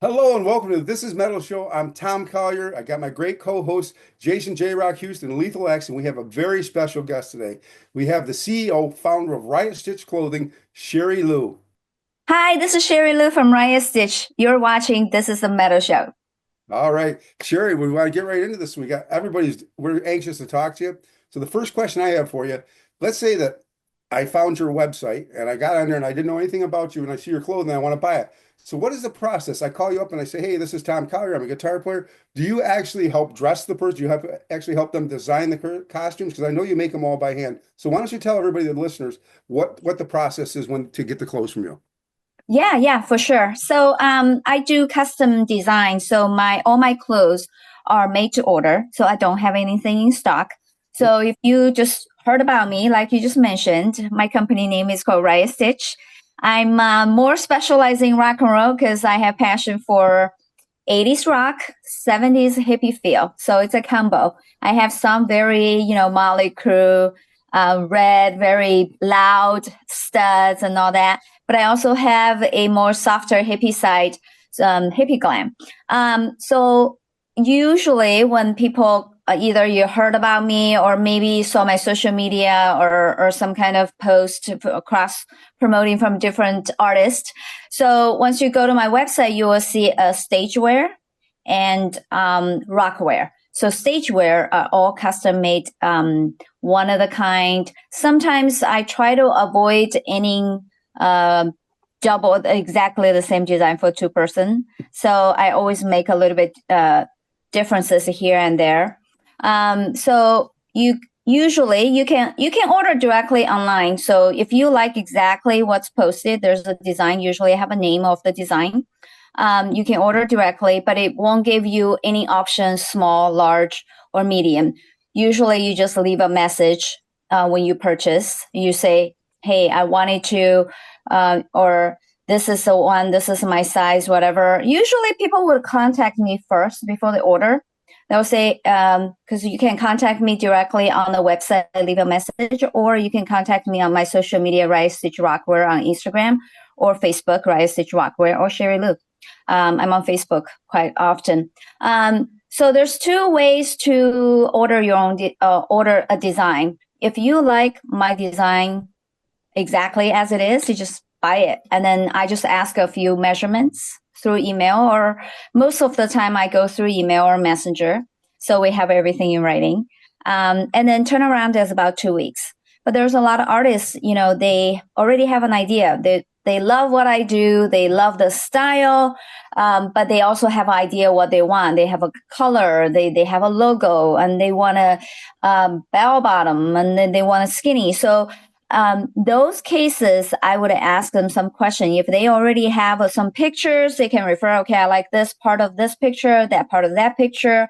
Hello and welcome to This is Metal Show. I'm Tom Collier. I got my great co-host Jason J. Rock Houston, Lethal X, and we have a very special guest today. We have the CEO, founder of Riot Stitch Clothing, Sherri Lu. Hi, this is Sherri Lu from Riot Stitch. You're watching This is a Metal Show. All right, Sherri, we want to get right into this. We're anxious to talk to you. So the first question I have for you, let's say that I found your website and I got on there and I didn't know anything about you and I see your clothing and I want to buy it. So what is the process? I call you up and I say, hey, this is Tom Collier. I'm a guitar player. Do you actually help dress the person? Do you have actually help them design the costumes? Because I know you make them all by hand. So why don't you tell everybody, the listeners, what the process is when to get the clothes from you? Yeah, for sure. So I do custom design. So all my clothes are made to order. So I don't have anything in stock. So if you just heard about me, like you just mentioned, my company name is called Riot Stitch. I'm more specializing in rock and roll because I have passion for 80s rock, 70s hippie feel. So it's a combo. I have some very, Motley Crue, red, very loud studs and all that. But I also have a more softer hippie side, hippie glam. So usually when people either you heard about me or maybe saw my social media or some kind of post across promoting from different artists. So once you go to my website, you will see a stage wear and rock wear. So stage wear are all custom made, one of the kind. Sometimes I try to avoid any double exactly the same design for two-person. So I always make a little bit differences here and there. So you can order directly online. So if you like exactly what's posted, there's a design. Usually I have a name of the design. You can order directly, but it won't give you any options, small, large, or medium. Usually you just leave a message when you purchase. You say, hey, I wanted to, or this is the one, this is my size, whatever. Usually people would contact me first before they order. They'll say, because you can contact me directly on the website, leave a message, or you can contact me on my social media, Riot Stitch Rockwear on Instagram or Facebook, Riot Stitch Rockwear, or Sherri Lu. I'm on Facebook quite often. So there's two ways to order your own, order a design. If you like my design exactly as it is, you just buy it. And then I just ask a few measurements through email, or most of the time I go through email or messenger. So we have everything in writing. And then turnaround is about 2 weeks. But there's a lot of artists, they already have an idea. They love what I do. They love the style, but they also have an idea what they want. They have a color, they have a logo, and they want a bell bottom, and then they want a skinny. So those cases, I would ask them some question. If they already have some pictures, they can refer, okay, I like this part of this picture, that part of that picture.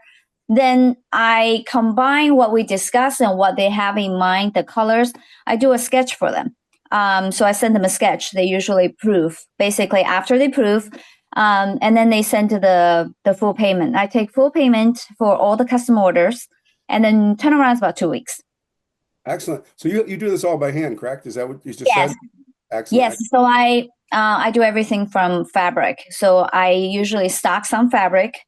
Then I combine what we discuss and what they have in mind, the colors. I do a sketch for them. So I send them a sketch. They usually proof. Basically, after they proof, and then they send to the full payment. I take full payment for all the custom orders, and then turnaround is about 2 weeks. Excellent. So you do this all by hand, correct? Is that what you just Yes. said? Excellent. Yes. So I do everything from fabric. So I usually stock some fabric.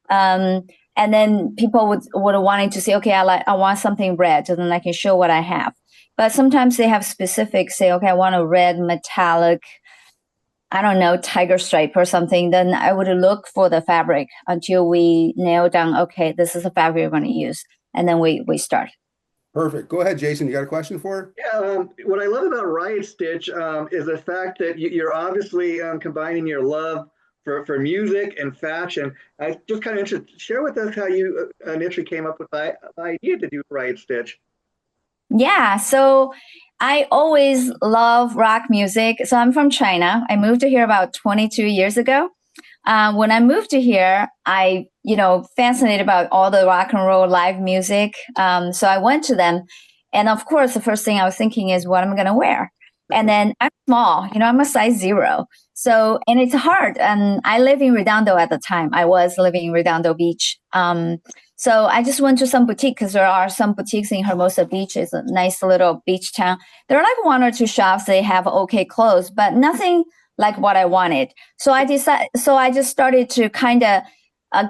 And then people would wanting to say, okay, I want something red, and then I can show what I have. But sometimes they have specific, say, okay, I want a red metallic, I don't know, tiger stripe or something. Then I would look for the fabric until we nail down, okay, this is the fabric we're going to use. And then we start. Perfect. Go ahead, Jason. You got a question for her? Yeah, what I love about Riot Stitch is the fact that you're obviously combining your love for music and fashion. I just kind of interested, share with us how you initially came up with the idea to do Riot Stitch. Yeah, so I always love rock music. So I'm from China. I moved to here about 22 years ago. When I moved to here, I, fascinated about all the rock and roll live music. So I went to them. And of course, the first thing I was thinking is what I'm going to wear. And then I'm small, I'm a size 0. So, and it's hard. And I live in Redondo at the time. I was living in Redondo Beach. So I just went to some boutique because there are some boutiques in Hermosa Beach. It's a nice little beach town. There are like 1 or 2 shops. They have okay clothes, but nothing like what I wanted. So I just started to kind of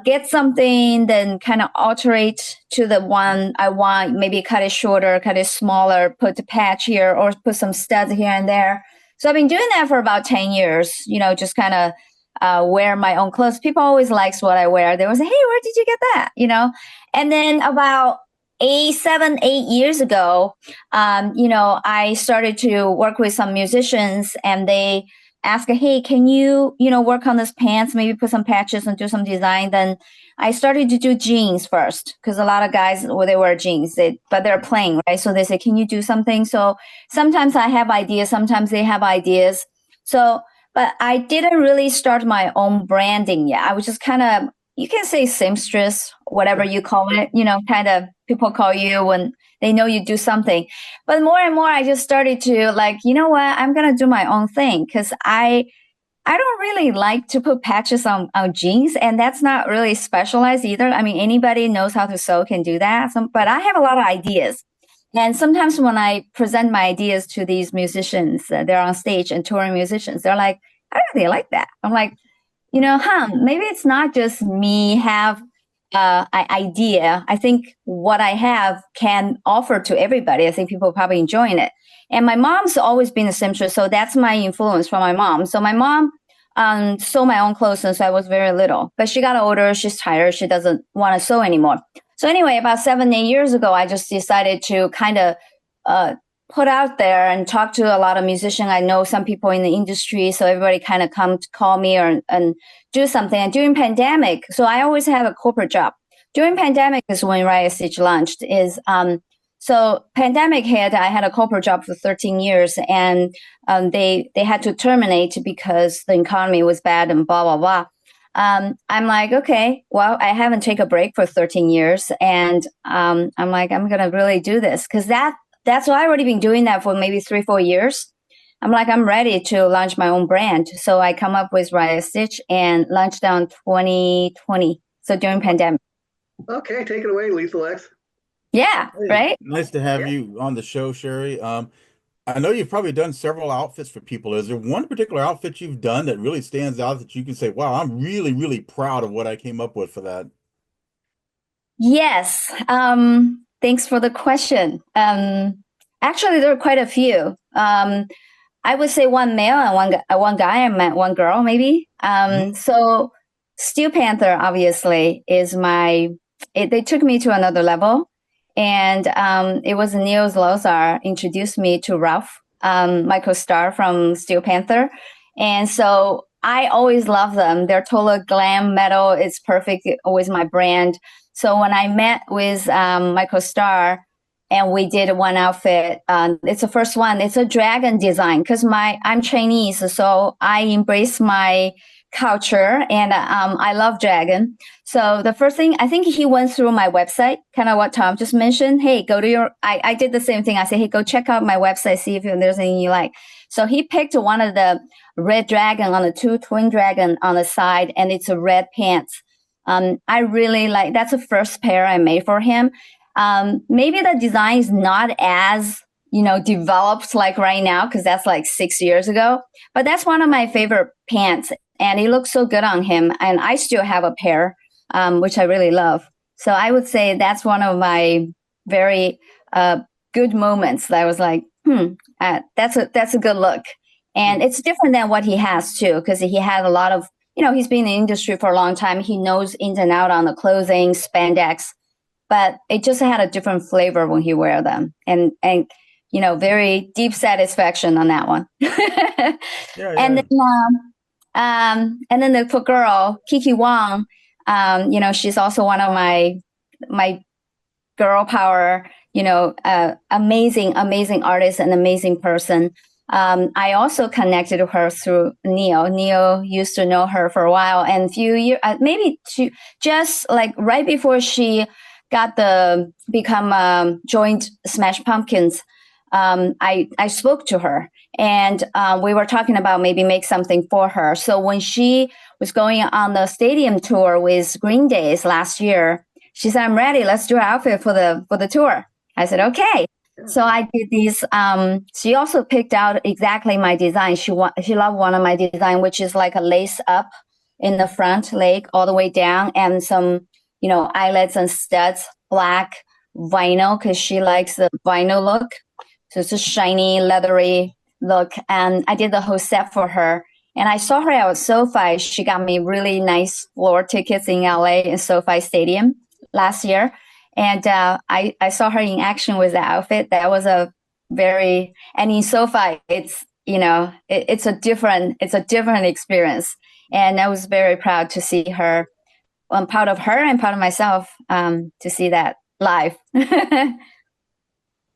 get something, then kind of alter it to the one I want, maybe cut it shorter, cut it smaller, put the patch here or put some studs here and there. So I've been doing that for about 10 years, just kind of wear my own clothes. People always likes what I wear. They always say, hey, where did you get that? And then about 7, 8 years ago, I started to work with some musicians and they ask, hey, can you, work on this pants, maybe put some patches and do some design. Then I started to do jeans first because a lot of guys, they wear jeans, but they're plain, right? So they say, can you do something? So sometimes I have ideas, sometimes they have ideas. So, but I didn't really start my own branding yet. I was just kind of, you can say seamstress, whatever you call it, kind of people call you when they know you do something. But more and more, I just started to like, you know what, I'm going to do my own thing because I don't really like to put patches on jeans, and that's not really specialized either. I mean, anybody knows how to sew can do that. But I have a lot of ideas. And sometimes when I present my ideas to these musicians, they're on stage and touring musicians, they're like, I really like that. I'm like, maybe it's not just me have idea. I think what I have can offer to everybody. I think people are probably enjoying it. And my mom's always been a seamstress, so that's my influence from my mom. So my mom sew my own clothes since I was very little, but she got older. She's tired. She doesn't want to sew anymore. So anyway, about 7, 8 years ago, I just decided to kind of put out there and talk to a lot of musicians. I know some people in the industry, so everybody kind of come to call me and do something. And during pandemic, so I always have a corporate job. During pandemic is when Riot Stitch launched. So pandemic hit. I had a corporate job for 13 years, and they had to terminate because the economy was bad and blah blah blah. I'm like, okay, well, I haven't taken a break for 13 years, and I'm like, I'm gonna really do this because that's why I've already been doing that for maybe 3, 4 years. I'm like, I'm ready to launch my own brand. So I come up with Riot Stitch and launched down 2020. So during pandemic. Okay, take it away, Lethal X. Yeah, Hey, right? nice to have you on the show, Sheri. I know you've probably done several outfits for people. Is there one particular outfit you've done that really stands out that you can say, wow, I'm really, really proud of what I came up with for that? Yes. Thanks for the question. Actually, there are quite a few. I would say one male and one guy and one girl, maybe. So Steel Panther, obviously, is they took me to another level. And it was Neil Lozar introduced me to Ralph, Michael Starr from Steel Panther. And so I always love them. They're total glam metal. It's perfect. Always my brand. So when I met with Michael Starr and we did one outfit, it's the first one. It's a dragon design because I'm Chinese. So I embrace my culture and I love dragon. So the first thing, I think he went through my website, kind of what Tom just mentioned. Hey, go to I did the same thing. I said, hey, go check out my website, see if there's anything you like. So he picked one of the red dragon on the 2 twin dragon on the side, and it's a red pants. I really like, that's the first pair I made for him. Maybe the design is not as, developed like right now, because that's like 6 years ago, but that's one of my favorite pants. And it looks so good on him. And I still have a pair, which I really love. So I would say that's one of my very good moments that I was like, that's a good look. And it's different than what he has too, because he had a lot of, he's been in the industry for a long time. He knows ins and out on the clothing, spandex, but it just had a different flavor when he wear them. And very deep satisfaction on that one. Yeah. And then the girl, Kiki Wong, she's also one of my girl power, amazing artist and amazing person. I also connected with her through Neil. Neil used to know her for a while, and a few years, maybe just like right before she got joined Smash Pumpkins. I spoke to her and we were talking about maybe make something for her. So when she was going on the stadium tour with Green Days last year, she said, I'm ready. Let's do an outfit for the tour. I said, okay. So I did these. She also picked out exactly my design. She loved one of my design, which is like a lace up in the front leg all the way down, and some eyelets and studs, black vinyl because she likes the vinyl look. So it's a shiny, leathery look. And I did the whole set for her. And I saw her at SoFi. She got me really nice floor tickets in LA in SoFi Stadium last year. And I saw her in action with the outfit. That was and in SoFi, it's a different experience. And I was very proud to see her. I'm proud of her and proud of myself to see that live.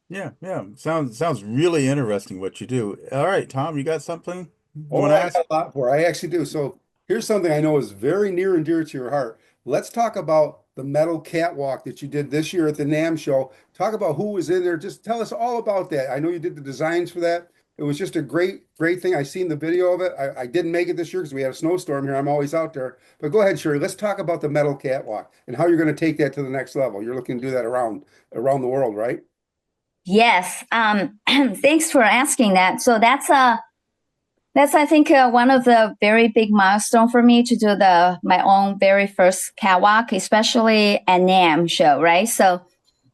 Yeah, yeah. Sounds really interesting what you do. All right, Tom, you got something you Oh, want to I ask? got a lot for. I actually do. So here's something I know is very near and dear to your heart. Let's talk about the metal catwalk that you did this year at the NAMM show. Talk about who was in there. Just tell us all about that. I know you did the designs for that. It was just a great thing. I seen the video of it. I didn't make it this year because we had a snowstorm here. I'm always out there. But go ahead, Sherry. Let's talk about the metal catwalk and how you're going to take that to the next level. You're looking to do that around the world, right? Yes. Thanks for asking that. So that's I think one of the very big milestone for me to do my own very first catwalk, especially at NAMM show, right? So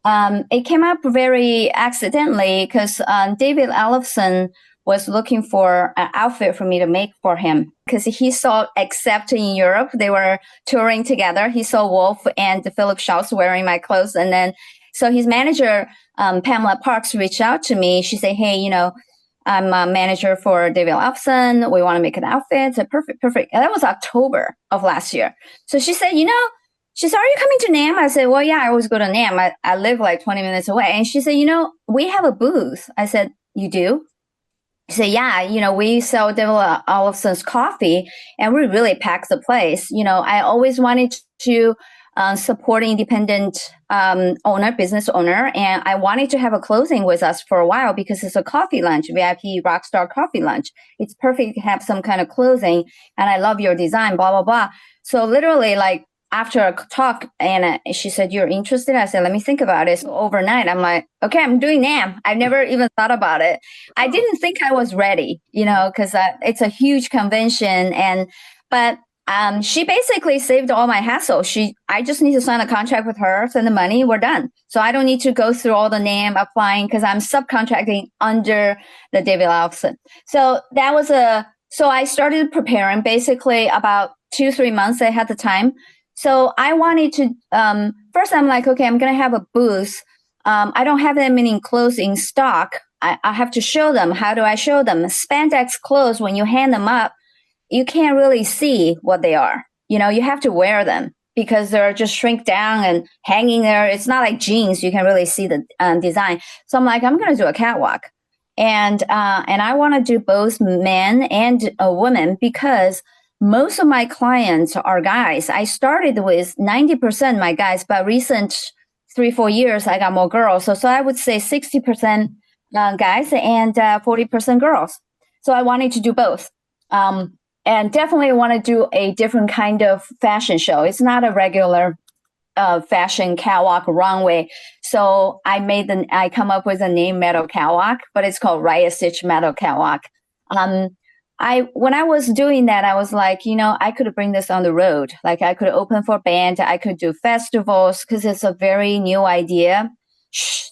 it came up very accidentally because David Ellefson was looking for an outfit for me to make for him because he saw Accept in Europe. They were touring together. He saw Wolf and Philip Schultz wearing my clothes. And then, so his manager, Pamela Parks, reached out to me. She said, hey, I'm a manager for David Ellefson. We want to make an outfit. I said, perfect. And that was October of last year. So she said, she said, are you coming to NAMM? I said, well, yeah, I always go to NAMM. I live like 20 minutes away. And she said, we have a booth. I said, you do? She said, yeah, we sell David Ellefson's coffee and we really pack the place. I always wanted to support an independent business owner. And I wanted to have a clothing with us for a while because it's a coffee lunch, VIP rockstar coffee lunch. It's perfect to have some kind of clothing. And I love your design, blah, blah, blah. So literally like, after a talk, and she said, you're interested? I said, let me think about it. So overnight, I'm like, okay, I'm doing NAMM. I've never even thought about it. I didn't think I was ready, because it's a huge convention. But she basically saved all my hassle. I just need to sign a contract with her, send the money, we're done. So I don't need to go through all the NAMM applying because I'm subcontracting under the David Ellefson. So so I started preparing basically about 2-3 months ahead of time. So I wanted to, first I'm like, okay, I'm going to have a booth. I don't have that many clothes in stock. I have to show them. How do I show them? Spandex clothes, when you hand them up, you can't really see what they are. You have to wear them because they're just shrink down and hanging there. It's not like jeans. You can really see the design. So I'm like, I'm going to do a catwalk. And I want to do both men and women because most of my clients are guys. I started with 90% my guys, but recent 3-4 years, I got more girls. So I would say 60% guys and 40% girls. So I wanted to do both. And definitely want to do a different kind of fashion show. It's not a regular fashion catwalk runway. So I come up with a name Metal Catwalk, but it's called Riot Stitch Metal Catwalk. When I was doing that, I was like, I could bring this on the road. Like I could open for band. I could do festivals because it's a very new idea.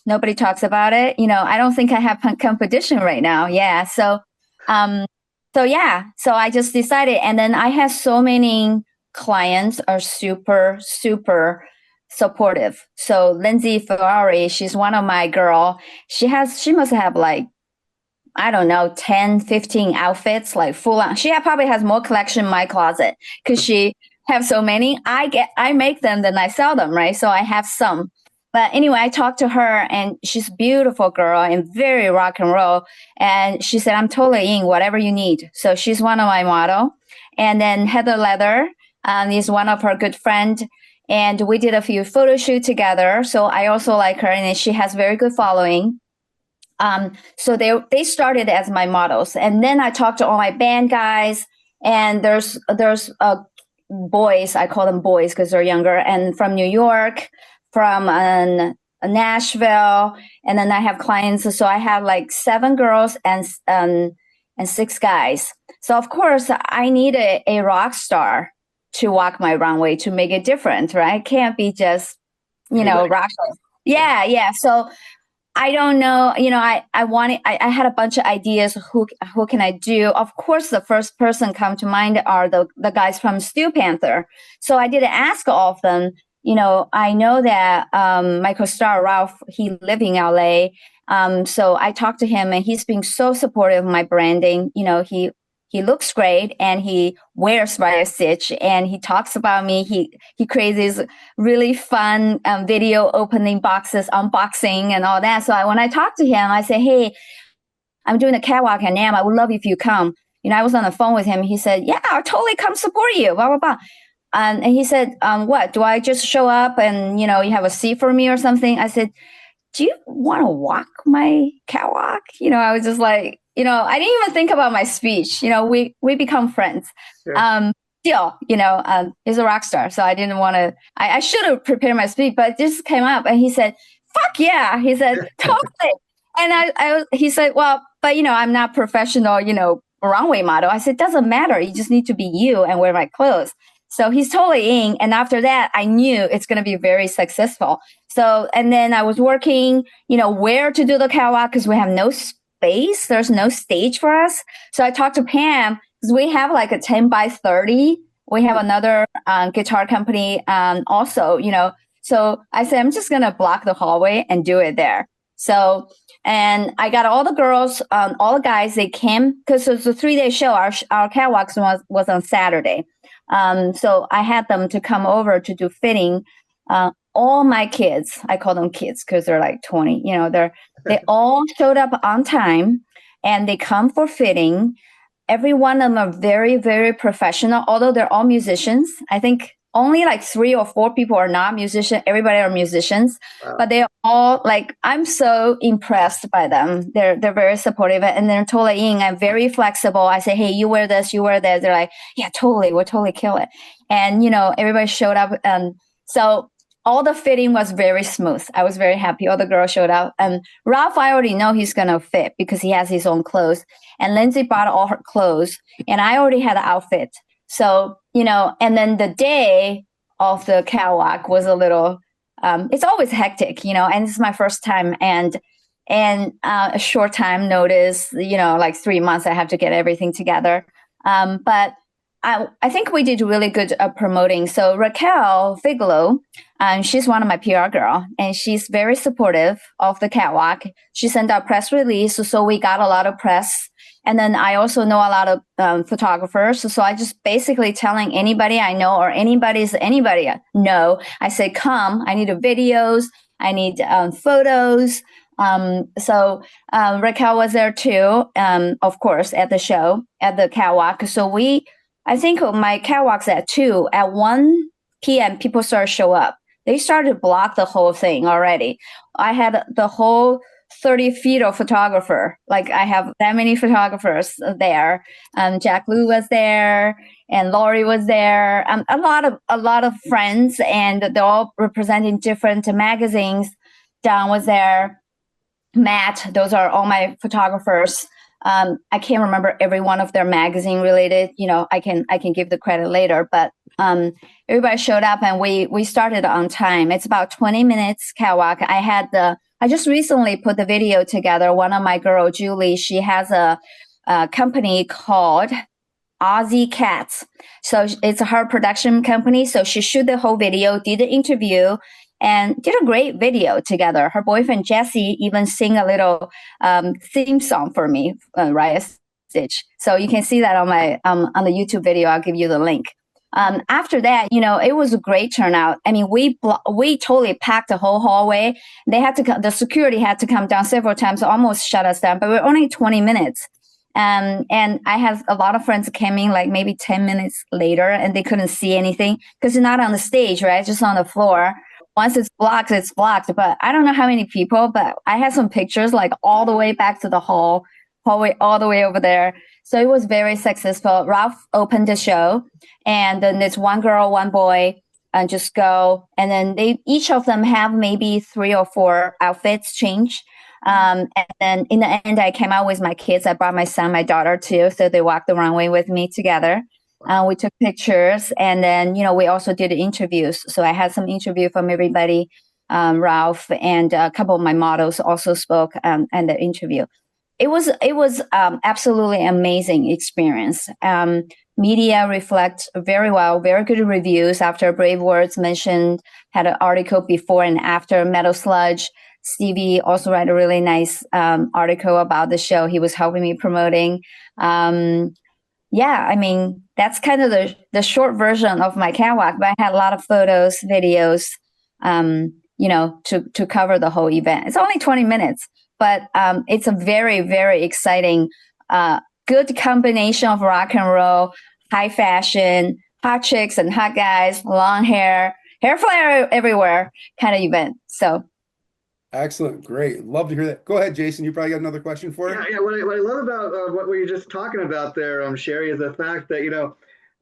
Nobody talks about it. I don't think I have competition right now. Yeah. So I just decided. And then I have so many clients are super, super supportive. So Lindsay Ferrari, she's one of my girl. She must have like, I don't know, 10, 15 outfits, like full on. She probably has more collection in my closet because she have so many. I make them, then I sell them, right? So I have some. But anyway, I talked to her and she's a beautiful girl and very rock and roll. And she said, I'm totally in whatever you need. So she's one of my model. And then Heather Leather is one of her good friend. And we did a few photo shoot together. So I also like her and she has very good following. So they started as my models, and then I talked to all my band guys, and there's boys, I call them boys because they're younger, and from New York, from Nashville, and then I have clients. So I have like 7 girls and 6 guys. So of course I need a rock star to walk my runway to make it different, right? It can't be just, rock star. Yeah, yeah. So I don't know, I had a bunch of ideas. Who can I do? Of course, the first person come to mind are the guys from Steel Panther. So I did ask all of them. I know that my co-star Ralph, he live in LA. So I talked to him and he's been so supportive of my branding. He looks great and he wears Riot Stitch and he talks about me. He creates these really fun video opening boxes, unboxing and all that. So when I talked to him, I said, hey, I'm doing a catwalk in NAMM. I would love if you come. I was on the phone with him. He said, yeah, I'll totally come support you, blah, blah, blah. And he said, what, do I just show up and, you have a seat for me or something? I said, do you want to walk my catwalk? I was just like, I didn't even think about my speech. We become friends. Sure. Still, he's a rock star. So I didn't want to, I should have prepared my speech, but it just came up and he said, fuck yeah. He said, totally. And he said, well, but I'm not professional, runway model. I said, doesn't matter. You just need to be you and wear my clothes. So he's totally in. And after that, I knew it's going to be very successful. So, and then I was working, where to do the catwalk because we have no space. There's no stage for us. So I talked to Pam because we have like a 10 by 30. We have another guitar company also, So I said, I'm just going to block the hallway and do it there. So, and I got all the girls, all the guys, they came because it was a 3-day show. Our catwalk was on Saturday. So I had them to come over to do fitting. All my kids, I call them kids because they're like 20, they all showed up on time and they come for fitting. Every one of them are very, very professional, although they're all musicians. I think only like 3 or 4 people are not musicians. Everybody are musicians, wow. But they're all like, I'm so impressed by them. They're very supportive and they're totally in. I'm very flexible. I say, hey, you wear this, you wear that. They're like, yeah, totally. We'll totally kill it. And, everybody showed up. So all the fitting was very smooth. I was very happy. All the girls showed up. And Ralph, I already know he's going to fit because he has his own clothes. And Lindsay bought all her clothes. And I already had the outfit. So, and then the day of the catwalk was a little, it's always hectic, and it's my first time and a short time notice, like 3 months, I have to get everything together. But I think we did really good promoting. So Raquel Figlo, she's one of my PR girl, and she's very supportive of the catwalk. She sent out press release, so we got a lot of press. And then I also know a lot of photographers. So I just basically telling anybody I know or anybody I know, I say, come, I need videos, I need photos. So Raquel was there too, of course, at the show, at the catwalk. So I think my catwalk's at 2. At 1 p.m., people started to show up. They started to block the whole thing already. I had the whole 30 feet of photographer. Like I have that many photographers there. Jack Lu was there and Laurie was there. A lot of friends, and they're all representing different magazines. Don was there. Matt, those are all my photographers. I can't remember every one of their magazine related. I can give the credit later, but everybody showed up and we started on time. It's about 20 minutes catwalk. I just recently put the video together. One of my girl, Julie, she has a company called Aussie Cats. So it's her production company. So she shoot the whole video, did the interview, and did a great video together. Her boyfriend, Jesse, even sing a little theme song for me, Riot Stitch. So you can see that on my on the YouTube video. I'll give you the link. After that, it was a great turnout. I mean, we totally packed the whole hallway. The security had to come down several times, almost shut us down, but we're only 20 minutes. And I have a lot of friends came in like maybe 10 minutes later and they couldn't see anything because it's not on the stage, right? Just on the floor. Once it's blocked, it's blocked. But I don't know how many people, but I had some pictures like all the way back to the hallway, all the way over there. So it was very successful. Ralph opened the show, and then there's one girl, one boy. and just go. And then each of them have maybe 3 or 4 outfits change. And then in the end, I came out with my kids. I brought my son, my daughter too. So they walked the runway with me together. We took pictures, and then, we also did interviews. So I had some interview from everybody. Ralph and a couple of my models also spoke in the interview. It was absolutely amazing experience. Media reflects very well, very good reviews. After Brave Words mentioned, had an article before and after Metal Sludge. Stevie also wrote a really nice article about the show. He was helping me promoting. Yeah, I mean, that's kind of the short version of my catwalk, but I had a lot of photos, videos, to cover the whole event. It's only 20 minutes, but it's a very, very exciting, good combination of rock and roll, high fashion, hot chicks and hot guys, long hair flare everywhere kind of event. So. Excellent. Great. Love to hear that. Go ahead, Jason. You probably got another question for her. Yeah. What I love about what we were just talking about there, Sheri, is the fact that,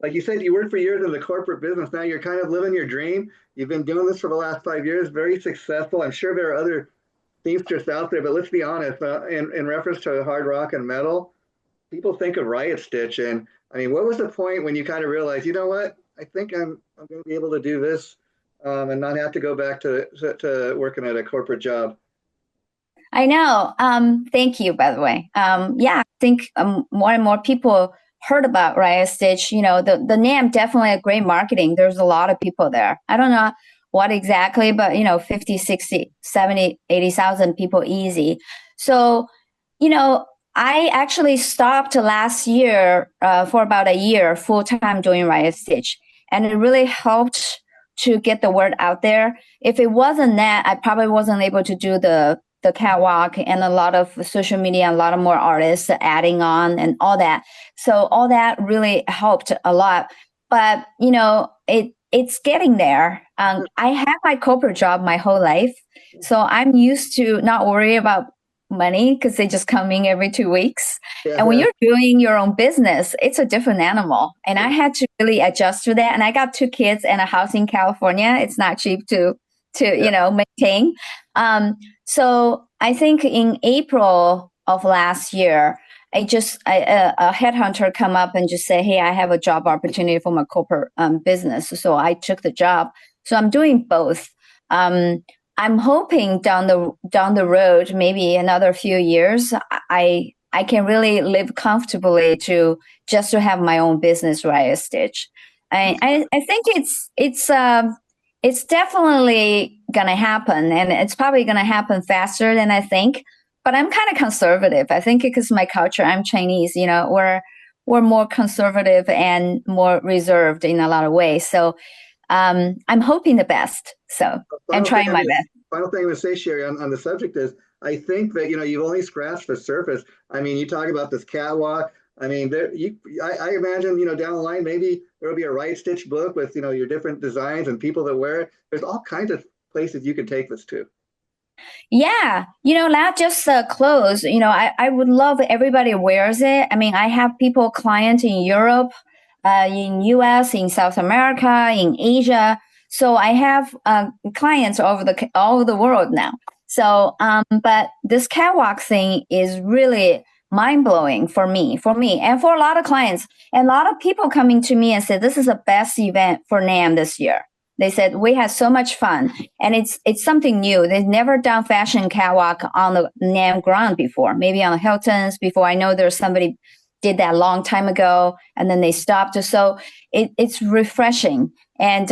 like you said, you worked for years in the corporate business. Now you're kind of living your dream. You've been doing this for the last 5 years, very successful. I'm sure there are other seamstress out there, but let's be honest, in reference to hard rock and metal, people think of Riot Stitch. And I mean, what was the point when you kind of realized, you know what, I think I'm going to be able to do this and not have to go back to working at a corporate job? I know. Thank you, by the way. Yeah, I think more and more people heard about Riot Stitch. The name definitely a great marketing. There's a lot of people there. I don't know what exactly, but 50, 60, 70, 80,000 people easy. So, I actually stopped last year for about a year full time doing Riot Stitch, and it really helped to get the word out there. If it wasn't that, I probably wasn't able to do the catwalk and a lot of social media, a lot of more artists adding on and all that. So all that really helped a lot. But it's getting there. I have my corporate job my whole life, so I'm used to not worry about money because they just come in every 2 weeks. Yeah. And when you're doing your own business, it's a different animal. And I had to really adjust to that. And I got 2 kids and a house in California. It's not cheap to maintain. So I think in April of last year, a headhunter come up and just say, hey, I have a job opportunity for my corporate business. So I took the job. So I'm doing both. I'm hoping down the road, maybe another few years, I can really live comfortably to have my own business, Riot Stitch. I think it's definitely going to happen, and it's probably going to happen faster than I think. But I'm kind of conservative. I think because my culture, I'm Chinese, we're more conservative and more reserved in a lot of ways. So I'm hoping the best. So I'm trying my best. Final thing I would say, Sheri, on the subject is, I think that, you've only scratched the surface. I mean, you talk about this catwalk. I mean, I imagine, down the line, maybe there will be a Riot Stitch book with, your different designs and people that wear it. There's all kinds of places you can take this to. Yeah. Not just clothes. I would love everybody wears it. I mean, I have clients in Europe, in US, in South America, in Asia. So I have clients all over the world now. So, but this catwalk thing is really mind-blowing for me and for a lot of clients, and a lot of people coming to me and said, this is the best event for NAMM this year. They said, we had so much fun, and it's something new. They've never done fashion catwalk on the NAMM ground before, maybe on the Hilton's before. I know there's somebody did that a long time ago, and then they stopped. So it's refreshing. And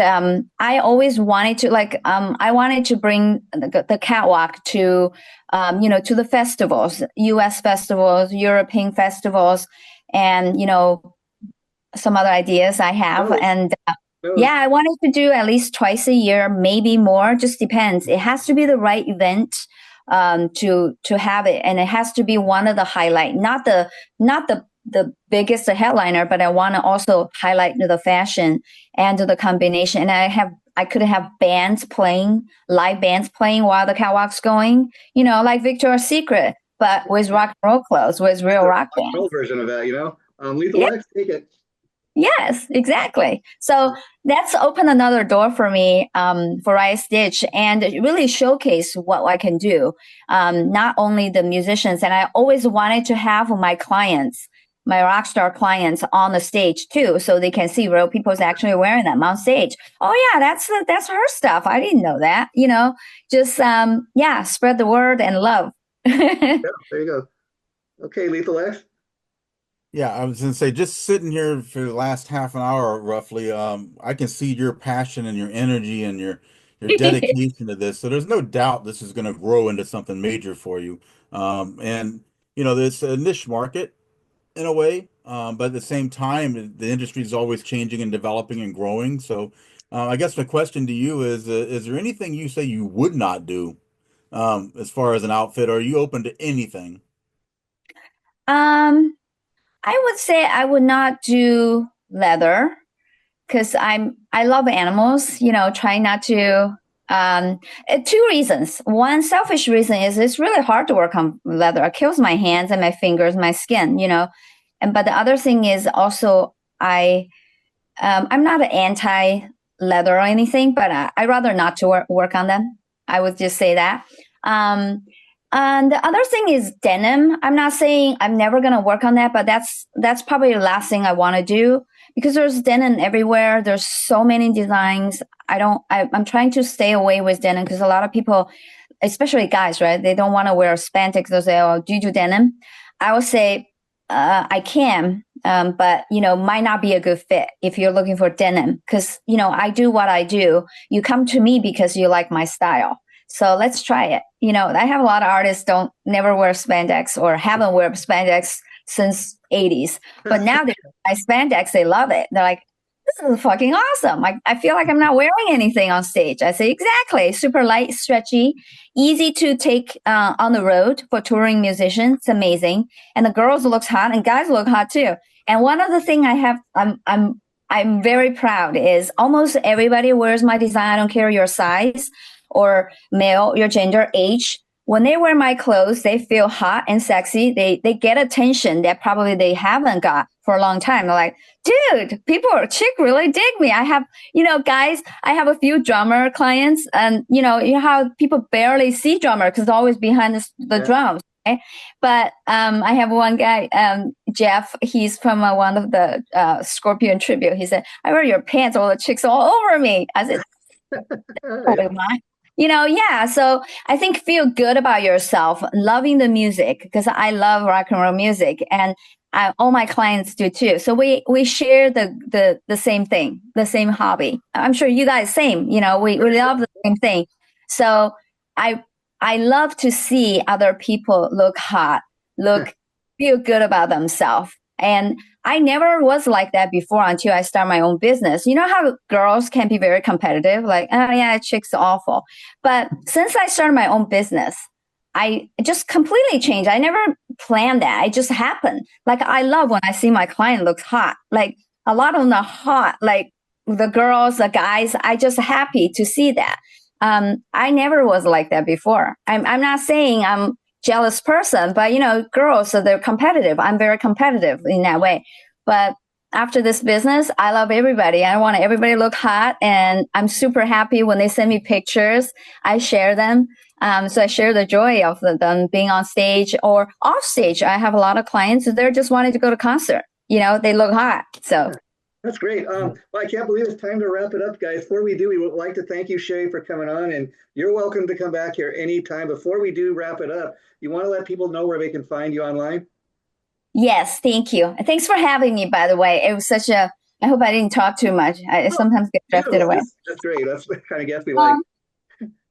I always wanted to I wanted to bring the catwalk to to the festivals, U.S. festivals, European festivals, and some other ideas I have. And yeah, I wanted to do at least twice a year, maybe more. Just depends. It has to be the right event to have it, and it has to be one of the highlight, not the biggest headliner, but I want to also highlight the fashion and the combination. And I could have live bands playing while the catwalk's going, like Victoria's Secret, but with rock and roll clothes, with real rock bands. Roll version of that, Lethal Yeah. X, take it. Yes, exactly. So that's opened another door for me for Riot Stitch and really showcase what I can do. Not only the musicians, and I always wanted to have my clients, my rock star clients, on the stage too, so they can see real people's actually wearing them on stage. Oh yeah, that's her stuff. I didn't know that. Just spread the word and love. Yeah, there you go. Okay, Lethal X. Yeah, I was gonna say, just sitting here for the last half an hour roughly, I can see your passion and your energy and your dedication to this. So there's no doubt this is gonna grow into something major for you. And there's a niche market in a way, but at the same time, the industry is always changing and developing and growing. So I guess my question to you is there anything you say you would not do as far as an outfit? Or are you open to anything? um, I would say I would not do leather because I love animals. Try not to. Two reasons. One selfish reason is it's really hard to work on leather. It kills my hands and my fingers, my skin. But the other thing is also I'm not an anti leather or anything, but I rather not to work on them. I would just say that. And the other thing is denim. I'm not saying I'm never going to work on that, but that's probably the last thing I want to do because there's denim everywhere. There's so many designs. I'm trying to stay away with denim because a lot of people, especially guys, right? They don't want to wear spandex. They'll say, "Oh, do you do denim?" I would say I can, but might not be a good fit if you're looking for denim because I do what I do. You come to me because you like my style. So let's try it. I have a lot of artists don't never wear spandex or haven't wear spandex since 80s. But now they buy spandex, they love it. They're like, this is fucking awesome. I feel like I'm not wearing anything on stage. I say, exactly. Super light, stretchy, easy to take on the road for touring musicians. It's amazing. And the girls looks hot and guys look hot too. And one of the thing I'm very proud is almost everybody wears my design. I don't care your size or male, your gender, age. When they wear my clothes, they feel hot and sexy. They get attention that probably they haven't got for a long time. They're like, dude, chick really dig me. I have, guys, I have a few drummer clients and, how people barely see drummer because they're always behind the drums. Okay? But I have one guy, Jeff, he's from one of the Scorpion tribute. He said, I wear your pants, all the chicks all over me. I said, yeah. So I think feel good about yourself, loving the music because I love rock and roll music, and all my clients do too. So we share the same thing, the same hobby. I'm sure you guys same. We love the same thing. So I love to see other people look hot, feel good about themselves, and I never was like that before until I start my own business. You know how girls can be very competitive, like, oh yeah, chick's awful. But since I started my own business, I just completely changed. I never planned that. It just happened. Like I love when I see my client looks hot. Like a lot of them are hot, like the girls, the guys. I just happy to see that. I never was like that before. I'm not saying I'm jealous person, but girls, so they're competitive. I'm very competitive in that way. But after this business, I love everybody. I want everybody to look hot, and I'm super happy when they send me pictures. I share them. So I share the joy of them being on stage or off stage. I have a lot of clients they're just wanting to go to concert. They look hot. So. That's great. Well, I can't believe it's time to wrap it up, guys. Before we do, we would like to thank you, Sheri, for coming on, and you're welcome to come back here anytime. Before we do wrap it up, you want to let people know where they can find you online? Yes, thank you. Thanks for having me, by the way. It was I hope I didn't talk too much. I sometimes get drifted away. That's great. That's the kind of guest we like.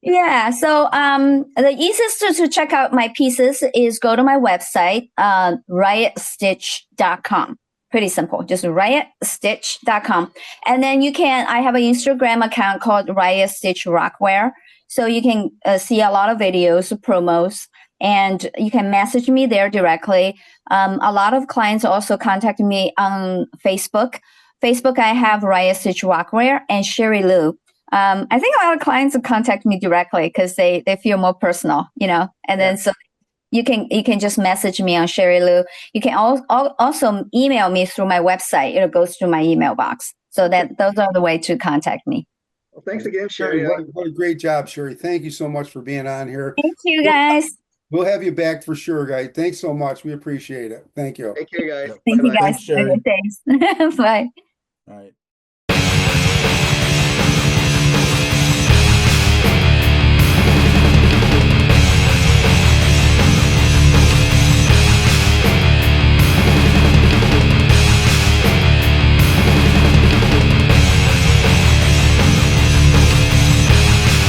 Yeah. So the easiest to check out my pieces is go to my website, riotstitch.com. Pretty simple, just riotstitch.com. And then I have an Instagram account called Riot Stitch Rockwear. So you can see a lot of videos, promos, and you can message me there directly. A lot of clients also contact me on Facebook. Facebook, I have Riot Stitch Rockwear and Sherri Lu. I think a lot of clients contact me directly because they feel more personal, and then so you can just message me on Sherri Lu. You can also email me through my website. It goes to my email box. So that those are the way to contact me. Well, thanks again, Sherri, Sheri. what a great job, Sherri. Thank you so much for being on here. Thank you, guys. We'll have you back for sure, guys. Thanks so much. We appreciate it. Thank you. Take care, guys. Thank you, Bye-bye. guys. Thanks, Sheri. Thanks. Bye. All right.